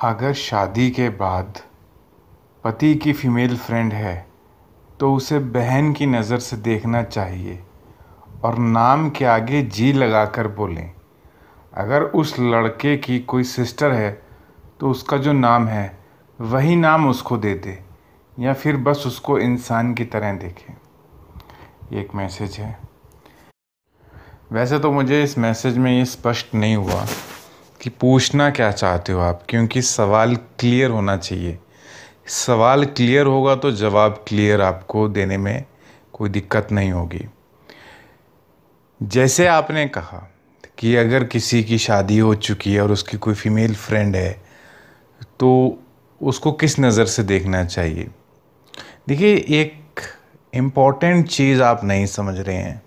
अगर शादी के बाद पति की फीमेल फ्रेंड है तो उसे बहन की नज़र से देखना चाहिए और नाम के आगे जी लगाकर बोलें। अगर उस लड़के की कोई सिस्टर है तो उसका जो नाम है वही नाम उसको दे दे या फिर बस उसको इंसान की तरह देखें। ये एक मैसेज है। वैसे तो मुझे इस मैसेज में ये स्पष्ट नहीं हुआ कि पूछना क्या चाहते हो आप, क्योंकि सवाल क्लियर होना चाहिए। सवाल क्लियर होगा तो जवाब क्लियर आपको देने में कोई दिक्कत नहीं होगी। जैसे आपने कहा कि अगर किसी की शादी हो चुकी है और उसकी कोई फीमेल फ्रेंड है तो उसको किस नज़र से देखना चाहिए। देखिए, एक इम्पॉर्टेंट चीज़ आप नहीं समझ रहे हैं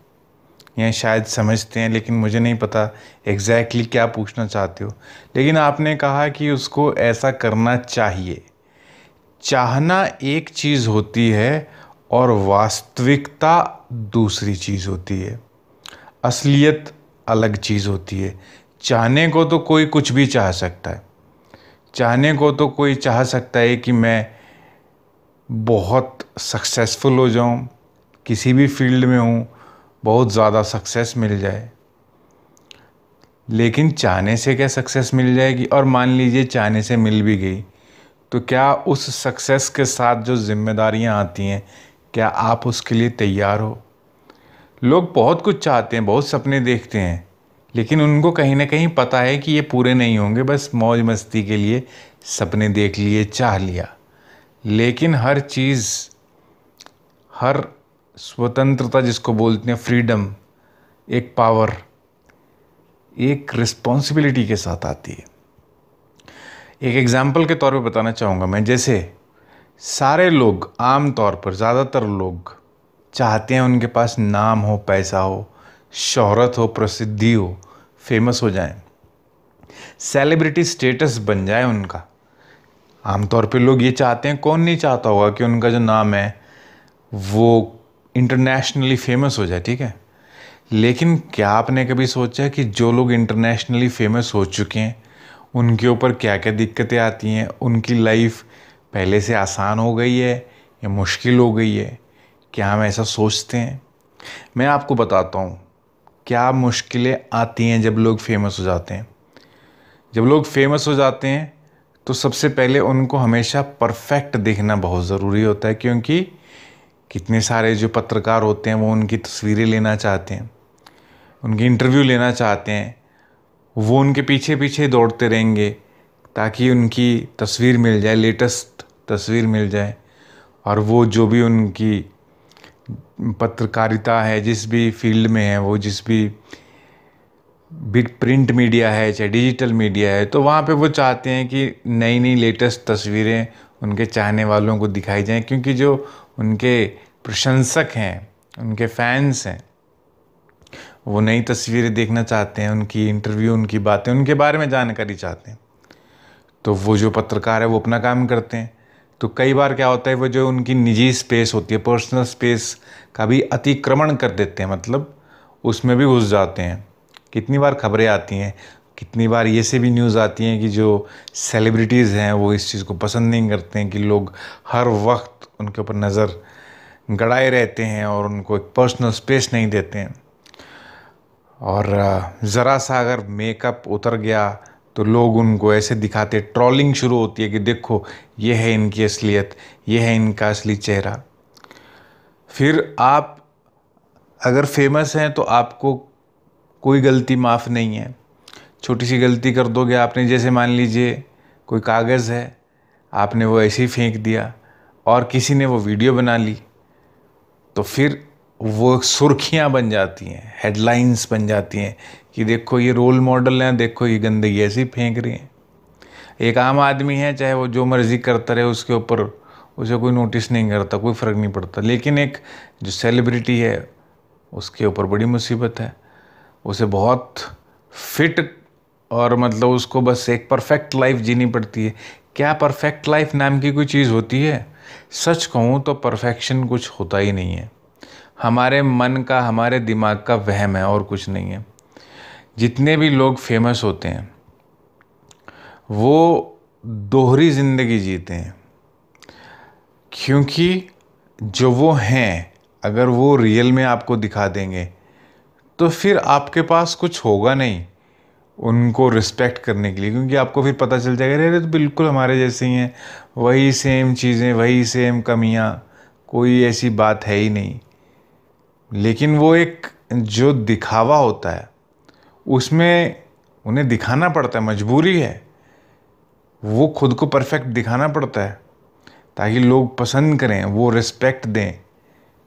या शायद समझते हैं, लेकिन मुझे नहीं पता एग्जैक्टली क्या पूछना चाहते हो। लेकिन आपने कहा कि उसको ऐसा करना चाहिए। चाहना एक चीज़ होती है और वास्तविकता दूसरी चीज़ होती है। असलियत अलग चीज़ होती है। चाहने को तो कोई कुछ भी चाह सकता है। चाहने को तो कोई चाह सकता है कि मैं बहुत सक्सेसफुल हो जाऊं, किसी भी फील्ड में हूं, बहुत ज़्यादा सक्सेस मिल जाए। लेकिन चाहने से क्या सक्सेस मिल जाएगी? और मान लीजिए चाहने से मिल भी गई तो क्या उस सक्सेस के साथ जो जिम्मेदारियां आती हैं, क्या आप उसके लिए तैयार हो? लोग बहुत कुछ चाहते हैं, बहुत सपने देखते हैं, लेकिन उनको कहीं ना कहीं पता है कि ये पूरे नहीं होंगे। बस मौज मस्ती के लिए सपने देख लिए, चाह लिया। लेकिन हर चीज़, हर स्वतंत्रता जिसको बोलते हैं फ्रीडम, एक पावर, एक रिस्पॉन्सिबिलिटी के साथ आती है। एक एग्जाम्पल के तौर पे बताना चाहूँगा मैं। जैसे सारे लोग, आम तौर पर ज़्यादातर लोग चाहते हैं उनके पास नाम हो, पैसा हो, शोहरत हो, प्रसिद्धि हो, फेमस हो जाएं, सेलिब्रिटी स्टेटस बन जाए उनका। आमतौर पे लोग ये चाहते हैं। कौन नहीं चाहता होगा कि उनका जो नाम है वो इंटरनेशनली फेमस हो जाए, ठीक है। लेकिन क्या आपने कभी सोचा कि जो लोग इंटरनेशनली फेमस हो चुके हैं उनके ऊपर क्या क्या दिक्कतें आती हैं? उनकी लाइफ पहले से आसान हो गई है या मुश्किल हो गई है? क्या हम ऐसा सोचते हैं? मैं आपको बताता हूँ क्या मुश्किलें आती हैं जब लोग फेमस हो जाते हैं। जब लोग फेमस हो जाते हैं तो सबसे पहले उनको हमेशा परफेक्ट दिखना बहुत ज़रूरी होता है, क्योंकि कितने सारे जो पत्रकार होते हैं वो उनकी तस्वीरें लेना चाहते हैं, उनकी इंटरव्यू लेना चाहते हैं। वो उनके पीछे पीछे दौड़ते रहेंगे ताकि उनकी तस्वीर मिल जाए, लेटेस्ट तस्वीर मिल जाए। और वो जो भी उनकी पत्रकारिता है, जिस भी फील्ड में है, वो जिस भी बिग प्रिंट मीडिया है चाहे डिजिटल मीडिया है, तो वहाँ पे वो चाहते हैं कि नई नई लेटेस्ट तस्वीरें उनके चाहने वालों को दिखाई जाएं, क्योंकि जो उनके प्रशंसक हैं, उनके फैंस हैं, वो नई तस्वीरें देखना चाहते हैं, उनकी इंटरव्यू, उनकी बातें, उनके बारे में जानकारी चाहते हैं। तो वो जो पत्रकार है वो अपना काम करते हैं। तो कई बार क्या होता है, वो जो उनकी निजी स्पेस होती है, पर्सनल स्पेस का भी अतिक्रमण कर देते हैं, मतलब उसमें भी घुस जाते हैं। कितनी बार खबरें आती हैं, कितनी बार ये से भी न्यूज़ आती हैं कि जो सेलिब्रिटीज़ हैं वो इस चीज़ को पसंद नहीं करते हैं कि लोग हर वक्त उनके ऊपर नज़र गड़ाए रहते हैं और उनको एक पर्सनल स्पेस नहीं देते हैं। और ज़रा सा अगर मेकअप उतर गया तो लोग उनको ऐसे दिखाते, ट्रोलिंग शुरू होती है कि देखो ये है इनकी असलियत, ये है इनका असली चेहरा। फिर आप अगर फेमस हैं तो आपको कोई गलती माफ़ नहीं है। छोटी सी गलती कर दोगे आपने, जैसे मान लीजिए कोई कागज़ है, आपने वो ऐसे ही फेंक दिया और किसी ने वो वीडियो बना ली, तो फिर वो सुर्खियां बन जाती हैं, हेडलाइंस बन जाती हैं कि देखो ये रोल मॉडल हैं, देखो ये गंदगी ऐसी फेंक रही हैं। एक आम आदमी है, चाहे वो जो मर्ज़ी करता रहे, उसके ऊपर उसे कोई नोटिस नहीं करता, कोई फ़र्क नहीं पड़ता। लेकिन एक जो सेलिब्रिटी है उसके ऊपर बड़ी मुसीबत है। उसे बहुत फिट और मतलब उसको बस एक परफेक्ट लाइफ जीनी पड़ती है। क्या परफेक्ट लाइफ नाम की कोई चीज़ होती है? सच कहूँ तो परफेक्शन कुछ होता ही नहीं है। हमारे मन का, हमारे दिमाग का वहम है और कुछ नहीं है। जितने भी लोग फेमस होते हैं वो दोहरी ज़िंदगी जीते हैं, क्योंकि जो वो हैं अगर वो रियल में आपको दिखा देंगे तो फिर आपके पास कुछ होगा नहीं उनको रिस्पेक्ट करने के लिए, क्योंकि आपको फिर पता चल जाएगा अरे तो बिल्कुल हमारे जैसे ही हैं, वही सेम चीज़ें, वही सेम कमियां, कोई ऐसी बात है ही नहीं। लेकिन वो एक जो दिखावा होता है उसमें उन्हें दिखाना पड़ता है, मजबूरी है, वो खुद को परफेक्ट दिखाना पड़ता है ताकि लोग पसंद करें, वो रिस्पेक्ट दें।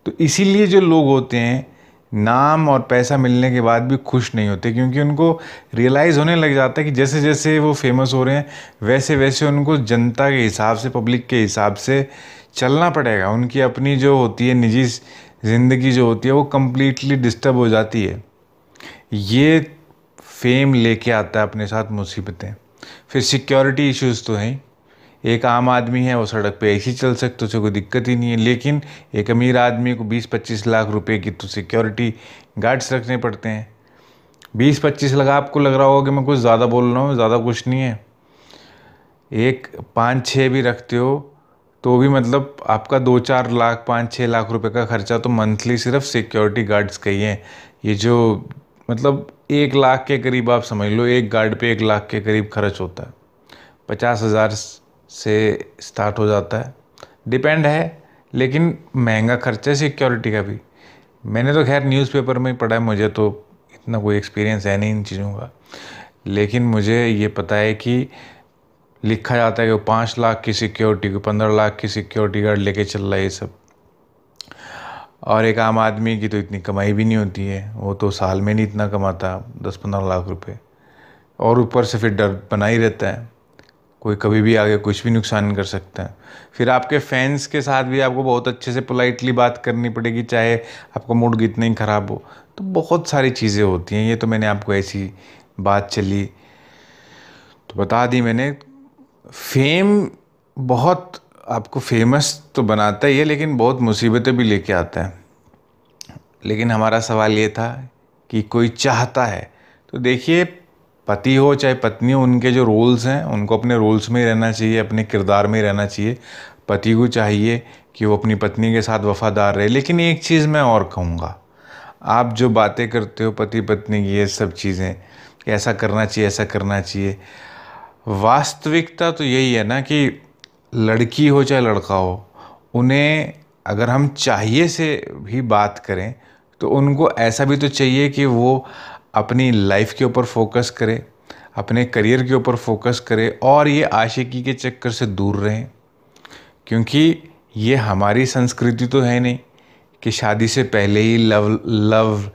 तो इसीलिए जो लोग होते हैं नाम और पैसा मिलने के बाद भी खुश नहीं होते, क्योंकि उनको रियलाइज़ होने लग जाता है कि जैसे जैसे वो फेमस हो रहे हैं वैसे वैसे उनको जनता के हिसाब से, पब्लिक के हिसाब से चलना पड़ेगा। उनकी अपनी जो होती है निजी ज़िंदगी जो होती है वो कम्प्लीटली डिस्टर्ब हो जाती है। ये फेम लेके आता है अपने साथ मुसीबतें। फिर सिक्योरिटी इश्यूज़ तो हैं। एक आम आदमी है वो सड़क पे ऐसे ही चल सकते, उसे कोई दिक्कत ही नहीं है, लेकिन एक अमीर आदमी को 20-25 लाख रुपए की तो सिक्योरिटी गार्ड्स रखने पड़ते हैं। 20-25 लाख, आपको लग रहा होगा कि मैं कुछ ज़्यादा बोल रहा हूँ, ज़्यादा कुछ नहीं है। एक 5-6 भी रखते हो तो भी मतलब आपका 2-4 लाख, 5-6 लाख रुपए का खर्चा तो मंथली सिर्फ सिक्योरिटी गार्ड्स का ही है। ये जो मतलब 1 लाख के करीब आप समझ लो, एक गार्ड पे 1 लाख के करीब खर्च होता है। 50,000 से स्टार्ट हो जाता है, डिपेंड है, लेकिन महंगा खर्चा है सिक्योरिटी का भी। मैंने तो खैर न्यूज़पेपर में ही पढ़ा है, मुझे तो इतना कोई एक्सपीरियंस है नहीं इन चीज़ों का, लेकिन मुझे ये पता है कि लिखा जाता है कि वो 5 लाख की सिक्योरिटी को 15 लाख की सिक्योरिटी गार्ड लेके चल रहा है ये सब। और एक आम आदमी की तो इतनी कमाई भी नहीं होती है, वो तो साल में नहीं इतना कमाता, 10-15 लाख रुपए, और ऊपर से फिर डर बना ही रहता है, कोई कभी भी आगे कुछ भी नुकसान कर सकता है। फिर आपके फैंस के साथ भी आपको बहुत अच्छे से पोलाइटली बात करनी पड़ेगी, चाहे आपका मूड कितना ही ख़राब हो। तो बहुत सारी चीज़ें होती हैं, ये तो मैंने आपको ऐसी बात चली तो बता दी मैंने। फेम बहुत आपको फेमस तो बनाता ही है, लेकिन बहुत मुसीबतें भी लेके आता है। लेकिन हमारा सवाल ये था कि कोई चाहता है तो देखिए, पति हो चाहे पत्नी हो, उनके जो रोल्स हैं उनको अपने रोल्स में ही रहना चाहिए, अपने किरदार में ही रहना चाहिए। पति को चाहिए कि वो अपनी पत्नी के साथ वफादार रहे। लेकिन एक चीज़ मैं और कहूँगा, आप जो बातें करते हो पति पत्नी की, ये सब चीज़ें कि ऐसा करना चाहिए, ऐसा करना चाहिए, वास्तविकता तो यही है ना कि लड़की हो चाहे लड़का हो, उन्हें अगर हम चाहिए से भी बात करें तो उनको ऐसा भी तो चाहिए कि वो अपनी लाइफ के ऊपर फोकस करे, अपने करियर के ऊपर फोकस करे और ये आशिकी के चक्कर से दूर रहें। क्योंकि ये हमारी संस्कृति तो है नहीं कि शादी से पहले ही लव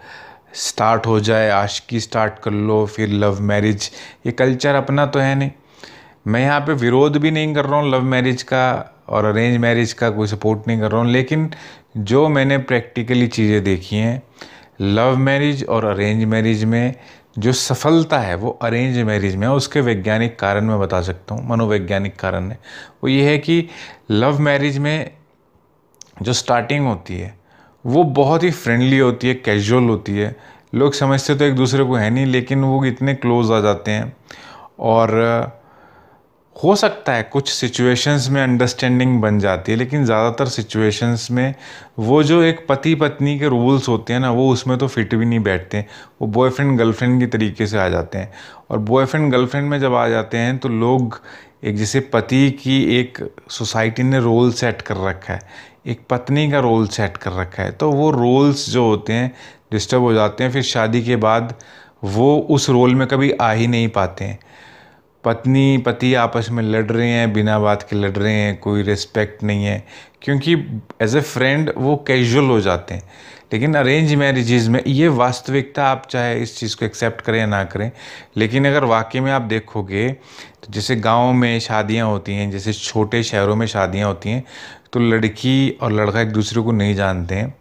स्टार्ट हो जाए, आशिकी स्टार्ट कर लो फिर लव मैरिज, ये कल्चर अपना तो है नहीं। मैं यहाँ पे विरोध भी नहीं कर रहा हूँ लव मैरिज का और अरेंज मैरिज का, कोई सपोर्ट नहीं कर रहा हूँ, लेकिन जो मैंने प्रैक्टिकली चीज़ें देखी हैं, लव मैरिज और अरेंज मैरिज में जो सफलता है वो अरेंज मैरिज में है। उसके वैज्ञानिक कारण मैं बता सकता हूँ, मनोवैज्ञानिक कारण है वो ये है कि लव मैरिज में जो स्टार्टिंग होती है वो बहुत ही फ्रेंडली होती है, कैजुअल होती है। लोग समझते तो एक दूसरे को है नहीं, लेकिन वो इतने क्लोज आ जाते हैं। और हो सकता है कुछ सिचुएशंस में अंडरस्टैंडिंग बन जाती है, लेकिन ज़्यादातर सिचुएशंस में वो जो एक पति पत्नी के रूल्स होते हैं ना, वो उसमें तो फिट भी नहीं बैठते हैं। वो बॉयफ्रेंड गर्लफ्रेंड की तरीके से आ जाते हैं। और बॉयफ्रेंड गर्लफ्रेंड में जब आ जाते हैं तो लोग एक जैसे पति की एक सोसाइटी ने रोल सेट कर रखा है, एक पत्नी का रोल सेट कर रखा है, तो वो रोल्स जो होते हैं डिस्टर्ब हो जाते हैं। फिर शादी के बाद वो उस रोल में कभी आ ही नहीं पाते हैं। पत्नी पति आपस में लड़ रहे हैं, बिना बात के लड़ रहे हैं, कोई रिस्पेक्ट नहीं है, क्योंकि एज ए फ्रेंड वो कैजुअल हो जाते हैं। लेकिन अरेंज मैरिजेज़ में ये वास्तविकता, आप चाहे इस चीज़ को एक्सेप्ट करें या ना करें, लेकिन अगर वाकई में आप देखोगे तो जैसे गाँव में शादियाँ होती हैं, जैसे छोटे शहरों में शादियाँ होती हैं, तो लड़की और लड़का एक दूसरे को नहीं जानते हैं,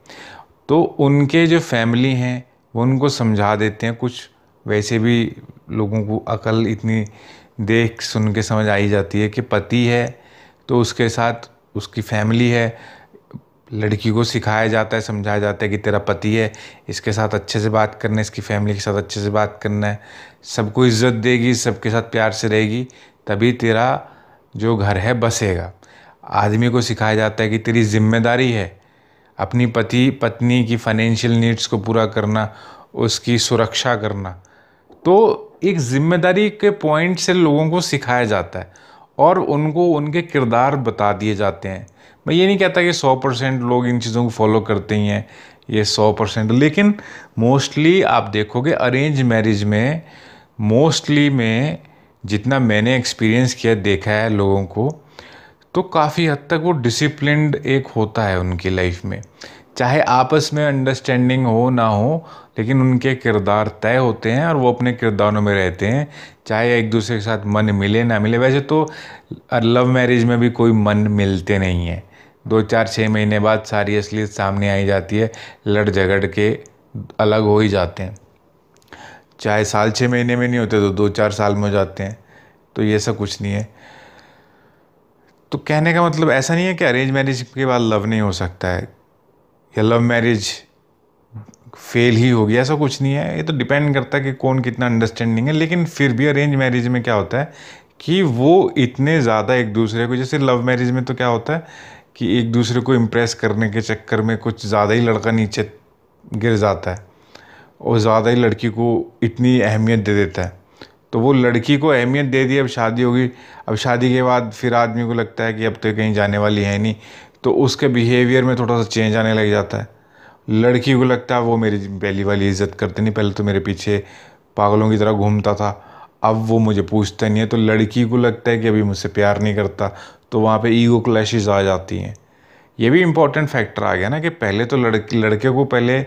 तो उनके जो फैमिली हैं वो उनको समझा देते हैं। कुछ वैसे भी लोगों को अकल इतनी देख सुन के समझ आई जाती है कि पति है तो उसके साथ उसकी फैमिली है, लड़की को सिखाया जाता है, समझाया जाता है कि तेरा पति है, इसके साथ अच्छे से बात करना है, इसकी फैमिली के साथ अच्छे से बात करना है, सबको इज्जत देगी, सबके साथ प्यार से रहेगी, तभी तेरा जो घर है बसेगा। आदमी को सिखाया जाता है कि तेरी जिम्मेदारी है अपनी पति पत्नी की फाइनेंशियल नीड्स को पूरा करना, उसकी सुरक्षा करना। तो एक जिम्मेदारी के पॉइंट से लोगों को सिखाया जाता है और उनको उनके किरदार बता दिए जाते हैं। मैं ये नहीं कहता कि 100% लोग इन चीज़ों को फॉलो करते ही हैं, ये 100%, लेकिन मोस्टली आप देखोगे अरेंज मैरिज में, मोस्टली में जितना मैंने एक्सपीरियंस किया, देखा है लोगों को, तो काफ़ी हद तक वो डिसिप्लिन्ड एक होता है उनकी लाइफ में। चाहे आपस में अंडरस्टैंडिंग हो ना हो, लेकिन उनके किरदार तय होते हैं और वो अपने किरदारों में रहते हैं, चाहे एक दूसरे के साथ मन मिले ना मिले। वैसे तो लव मैरिज में भी कोई मन मिलते नहीं है, 2-4-6 महीने बाद सारी असलियत सामने आई जाती है, लड़ झगड़ के अलग हो ही जाते हैं। चाहे साल 6 महीने में नहीं होते तो 2-4 साल में हो जाते हैं। तो ये सब कुछ नहीं है। तो कहने का मतलब ऐसा नहीं है कि अरेंज मैरिज के बाद लव नहीं हो सकता है या लव मैरिज फेल ही होगी, ऐसा कुछ नहीं है। ये तो डिपेंड करता है कि कौन कितना अंडरस्टैंडिंग है। लेकिन फिर भी अरेंज मैरिज में क्या होता है कि वो इतने ज़्यादा एक दूसरे को, जैसे लव मैरिज में तो क्या होता है कि एक दूसरे को इम्प्रेस करने के चक्कर में कुछ ज़्यादा ही लड़का नीचे गिर जाता है और ज़्यादा ही लड़की को इतनी अहमियत दे देता है। तो वो लड़की को अहमियत दे दी, अब शादी होगी, अब शादी के बाद फिर आदमी को लगता है कि अब तो कहीं जाने वाली है नहीं, तो उसके बिहेवियर में थोड़ा सा चेंज आने लग जाता है। लड़की को लगता है वो मेरी पहली वाली इज़्ज़त करते नहीं, पहले तो मेरे पीछे पागलों की तरह घूमता था, अब वो मुझे पूछता नहीं है। तो लड़की को लगता है कि अभी मुझसे प्यार नहीं करता, तो वहाँ पे ईगो क्लैशेस आ जाती हैं। ये भी इम्पोर्टेंट फैक्टर आ गया ना कि पहले तो लड़के को पहले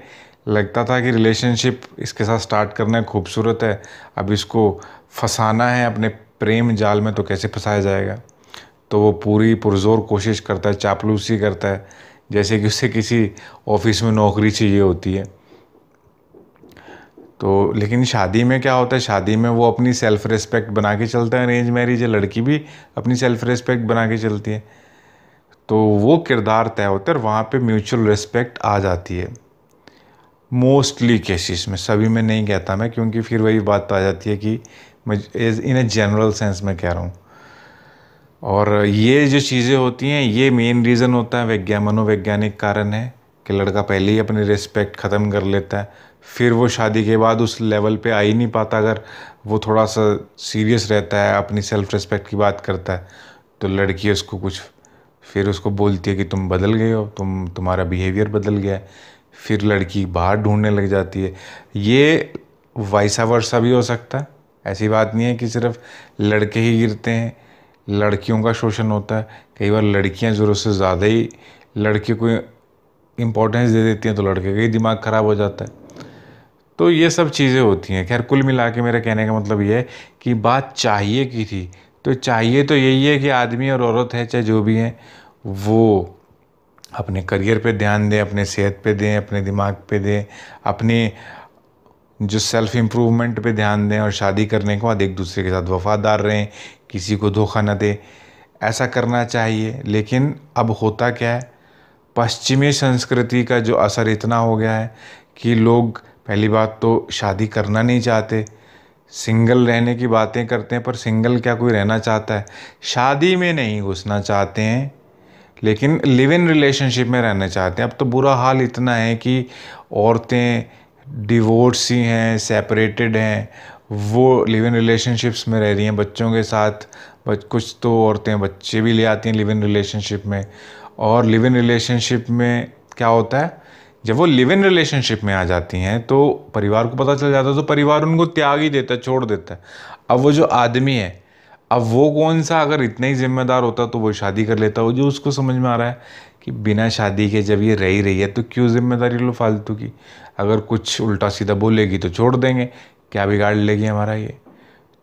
लगता था कि रिलेशनशिप इसके साथ स्टार्ट करना है, खूबसूरत है, अब इसको फंसाना है अपने प्रेम जाल में, तो कैसे फंसाया जाएगा। तो वो पूरी पुरजोर कोशिश करता है, चापलूसी करता है, जैसे कि उससे किसी ऑफिस में नौकरी चाहिए होती है। तो लेकिन शादी में क्या होता है, शादी में वो अपनी सेल्फ रिस्पेक्ट बना के चलता है। अरेंज मैरिज है, लड़की भी अपनी सेल्फ रिस्पेक्ट बना के चलती है, तो वो किरदार तय होता है और वहाँ पे म्यूचुअल रिस्पेक्ट आ जाती है मोस्टली केसेस में। सभी में नहीं कहता मैं, क्योंकि फिर वही बात आ जाती है कि मैं इन ए जनरल सेंस में कह रहा हूँ। और ये जो चीज़ें होती हैं, ये मेन रीज़न होता है, मनोवैज्ञानिक कारण है कि लड़का पहले ही अपनी रिस्पेक्ट ख़त्म कर लेता है, फिर वो शादी के बाद उस लेवल पे आ ही नहीं पाता। अगर वो थोड़ा सा सीरियस रहता है, अपनी सेल्फ रिस्पेक्ट की बात करता है, तो लड़की उसको कुछ फिर उसको बोलती है कि तुम बदल गए हो, तुम्हारा बिहेवियर बदल गया है, फिर लड़की बाहर ढूंढने लग जाती है। ये वाइसा वर्सा भी हो सकता है, ऐसी बात नहीं है कि सिर्फ लड़के ही गिरते हैं, लड़कियों का शोषण होता है। कई बार लड़कियां ज़रूरत से ज़्यादा ही लड़के को इम्पोर्टेंस दे देती हैं, तो लड़के का ही दिमाग ख़राब हो जाता है। तो ये सब चीज़ें होती हैं। खैर, कुल मिला के मेरा कहने का मतलब ये है कि बात चाहिए की थी, तो चाहिए तो यही है कि आदमी और औरत है, चाहे जो भी हैं, वो अपने करियर पे ध्यान दें, अपने सेहत पे दें, अपने दिमाग पे दें, अपने जो सेल्फ इम्प्रूवमेंट पे ध्यान दें, और शादी करने के बाद एक दूसरे के साथ वफादार रहें, किसी को धोखा न दें। ऐसा करना चाहिए। लेकिन अब होता क्या है, पश्चिमी संस्कृति का जो असर इतना हो गया है कि लोग पहली बात तो शादी करना नहीं चाहते, सिंगल रहने की बातें करते हैं, पर सिंगल क्या कोई रहना चाहता है? शादी में नहीं घुसना चाहते हैं, लेकिन लिव इन रिलेशनशिप में रहना चाहते हैं। अब तो बुरा हाल इतना है कि औरतें डिवोर्सी हैं, सेपरेटेड हैं, वो लिव इन रिलेशनशिप्स में रह रही हैं बच्चों के साथ। कुछ तो औरतें बच्चे भी ले आती हैं लिव इन रिलेशनशिप में। और लिव इन रिलेशनशिप में क्या होता है, जब वो लिव इन रिलेशनशिप में आ जाती हैं तो परिवार को पता चल जाता है, तो परिवार उनको त्याग ही देता है, छोड़ देता है। अब वो जो आदमी है, अब वो कौन सा अगर इतना ही जिम्मेदार होता तो वो शादी कर लेता। वो जो उसको समझ में आ रहा है कि बिना शादी के जब ये रह ही रही है तो क्यों जिम्मेदारी लो फालतू की, अगर कुछ उल्टा सीधा बोलेगी तो छोड़ देंगे, क्या बिगाड़ लेगी हमारा ये।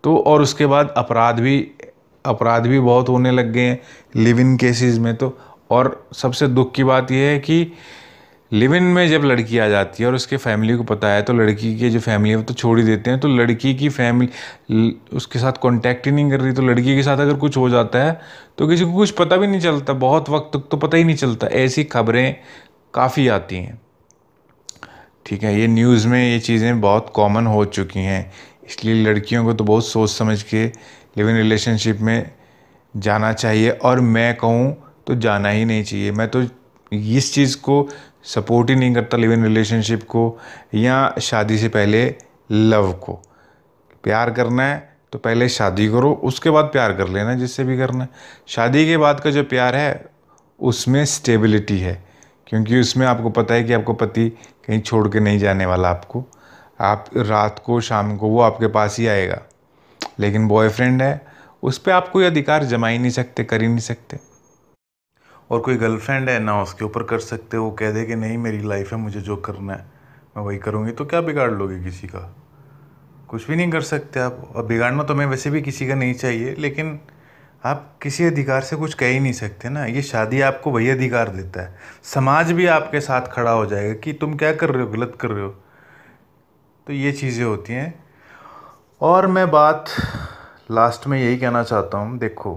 तो और उसके बाद अपराध भी बहुत होने लग गए हैं लिव इन केसेस में। तो और सबसे दुख की बात यह है कि लिव इन में जब लड़की आ जाती है और उसके फैमिली को पता है, तो लड़की की जो फैमिली है वो तो छोड़ ही देते हैं। तो लड़की की फैमिली उसके साथ कांटेक्ट ही नहीं कर रही, तो लड़की के साथ अगर कुछ हो जाता है तो किसी को कुछ पता भी नहीं चलता, बहुत वक्त तक तो पता ही नहीं चलता। ऐसी खबरें काफ़ी आती हैं, ठीक है। ये न्यूज़ में ये चीज़ें बहुत कॉमन हो चुकी हैं, इसलिए लड़कियों को तो बहुत सोच समझ के लिव इन रिलेशनशिप में जाना चाहिए, और मैं कहूँ तो जाना ही नहीं चाहिए। मैं तो इस चीज़ को सपोर्ट ही नहीं करता, लिव इन रिलेशनशिप को या शादी से पहले लव को। प्यार करना है तो पहले शादी करो, उसके बाद प्यार कर लेना जिससे भी करना है। शादी के बाद का जो प्यार है उसमें स्टेबिलिटी है, क्योंकि उसमें आपको पता है कि आपको पति कहीं छोड़ के नहीं जाने वाला आपको। आप रात को शाम को वो आपके पास ही आएगा। लेकिन बॉयफ्रेंड है, उस पर आप कोई अधिकार जमा ही नहीं सकते, कर ही नहीं सकते। और कोई गर्लफ्रेंड है ना, उसके ऊपर कर सकते हो। वो कह दे कि नहीं मेरी लाइफ है, मुझे जो करना है मैं वही करूँगी, तो क्या बिगाड़ लोगे किसी का? कुछ भी नहीं कर सकते आप। और बिगाड़ना तो मैं वैसे भी किसी का नहीं चाहिए, लेकिन आप किसी अधिकार से कुछ कह ही नहीं सकते ना। ये शादी आपको वही अधिकार देता है। समाज भी आपके साथ खड़ा हो जाएगा कि तुम क्या कर रहे हो, गलत कर रहे हो। तो ये चीज़ें होती हैं। और मैं बात लास्ट में यही कहना चाहता हूँ, देखो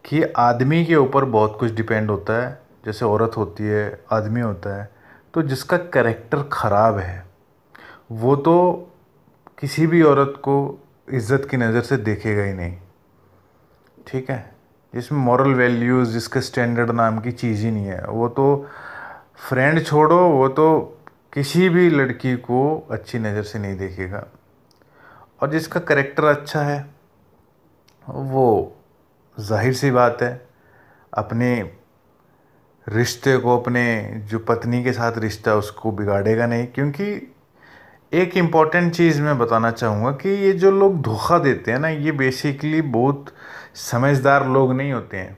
कि आदमी के ऊपर बहुत कुछ डिपेंड होता है। जैसे औरत होती है, आदमी होता है। तो जिसका कैरेक्टर ख़राब है वो तो किसी भी औरत को इज़्ज़त की नज़र से देखेगा ही नहीं, ठीक है। जिसमें मॉरल वैल्यूज़, जिसके स्टैंडर्ड नाम की चीज़ ही नहीं है, वो तो फ्रेंड छोड़ो, वो तो किसी भी लड़की को अच्छी नज़र से नहीं देखेगा। और जिसका करेक्टर अच्छा है वो जाहिर सी बात है अपने रिश्ते को, अपने जो पत्नी के साथ रिश्ता है उसको बिगाड़ेगा नहीं। क्योंकि एक इम्पॉर्टेंट चीज़ मैं बताना चाहूँगा कि ये जो लोग धोखा देते हैं ना, ये बेसिकली बहुत समझदार लोग नहीं होते हैं।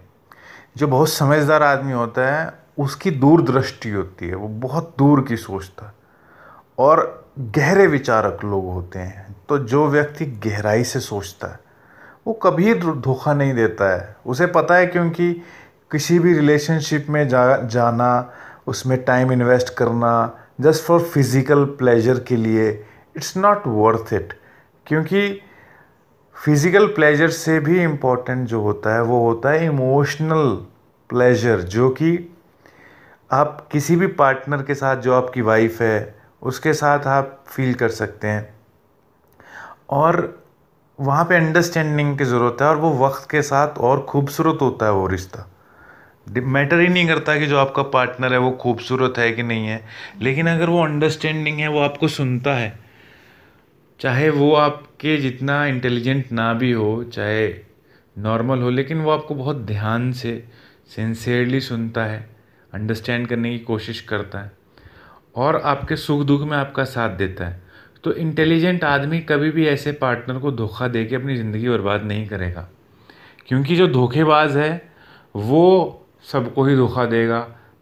जो बहुत समझदार आदमी होता है उसकी दूरदृष्टि होती है, वो बहुत दूर की सोचता है और गहरे विचारक लोग होते हैं। तो जो व्यक्ति गहराई से सोचता है वो कभी धोखा नहीं देता है। उसे पता है, क्योंकि किसी भी रिलेशनशिप में जाना, उसमें टाइम इन्वेस्ट करना जस्ट फॉर फिज़िकल प्लेजर के लिए, इट्स नॉट वर्थ इट। क्योंकि फिज़िकल प्लेजर से भी इम्पोर्टेंट जो होता है वो होता है इमोशनल प्लेजर, जो कि आप किसी भी पार्टनर के साथ, जो आपकी वाइफ है उसके साथ आप फील कर सकते हैं। और वहाँ पे अंडरस्टैंडिंग की ज़रूरत है, और वो वक्त के साथ और खूबसूरत होता है वो रिश्ता। मैटर ही नहीं करता कि जो आपका पार्टनर है वो खूबसूरत है कि नहीं है, लेकिन अगर वो अंडरस्टैंडिंग है, वो आपको सुनता है, चाहे वो आपके जितना इंटेलिजेंट ना भी हो, चाहे नॉर्मल हो, लेकिन वो आपको बहुत ध्यान से सिंसियरली सुनता है, अंडरस्टैंड करने की कोशिश करता है और आपके सुख दुख में आपका साथ देता है, तो इंटेलिजेंट आदमी कभी भी ऐसे पार्टनर को धोखा दे के अपनी ज़िंदगी बर्बाद नहीं करेगा। क्योंकि जो धोखेबाज है वो सबको ही धोखा देगा,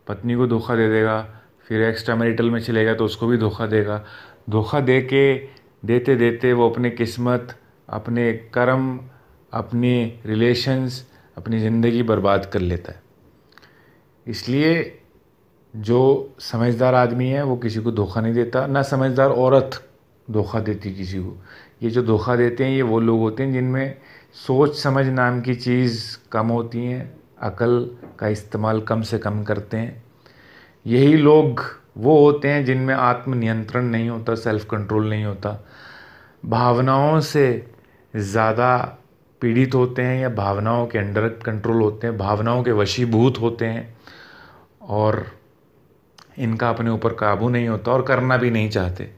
पत्नी को धोखा दे देगा, फिर एक्स्ट्रा मैरिटल में चलेगा तो उसको भी धोखा देगा। धोखा दे के देते देते वो अपनी किस्मत, अपने कर्म, अपनी रिलेशंस, अपनी ज़िंदगी बर्बाद कर लेता है। इसलिए जो समझदार आदमी है वो किसी को धोखा नहीं देता, ना समझदार औरत धोखा देती किसी को। ये जो धोखा देते हैं ये वो लोग होते हैं जिनमें सोच समझ नाम की चीज़ कम होती हैं, अकल का इस्तेमाल कम से कम करते हैं। यही लोग वो होते हैं जिनमें आत्म नियंत्रण नहीं होता, सेल्फ कंट्रोल नहीं होता, भावनाओं से ज़्यादा पीड़ित होते हैं या भावनाओं के अंडर कंट्रोल होते हैं, भावनाओं के वशीभूत होते हैं और इनका अपने ऊपर काबू नहीं होता और करना भी नहीं चाहते।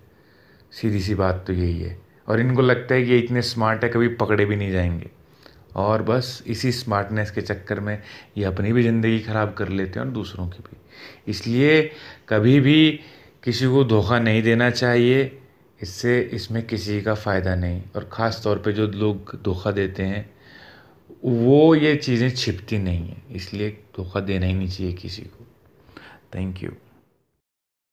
सीधी सी बात तो यही है। और इनको लगता है कि ये इतने स्मार्ट है, कभी पकड़े भी नहीं जाएंगे, और बस इसी स्मार्टनेस के चक्कर में ये अपनी भी ज़िंदगी ख़राब कर लेते हैं और दूसरों की भी। इसलिए कभी भी किसी को धोखा नहीं देना चाहिए, इसमें किसी का फ़ायदा नहीं। और ख़ास तौर पे जो लोग धोखा देते हैं वो ये चीज़ें छिपती नहीं हैं, इसलिए धोखा देना ही नहीं चाहिए किसी को। Thank you.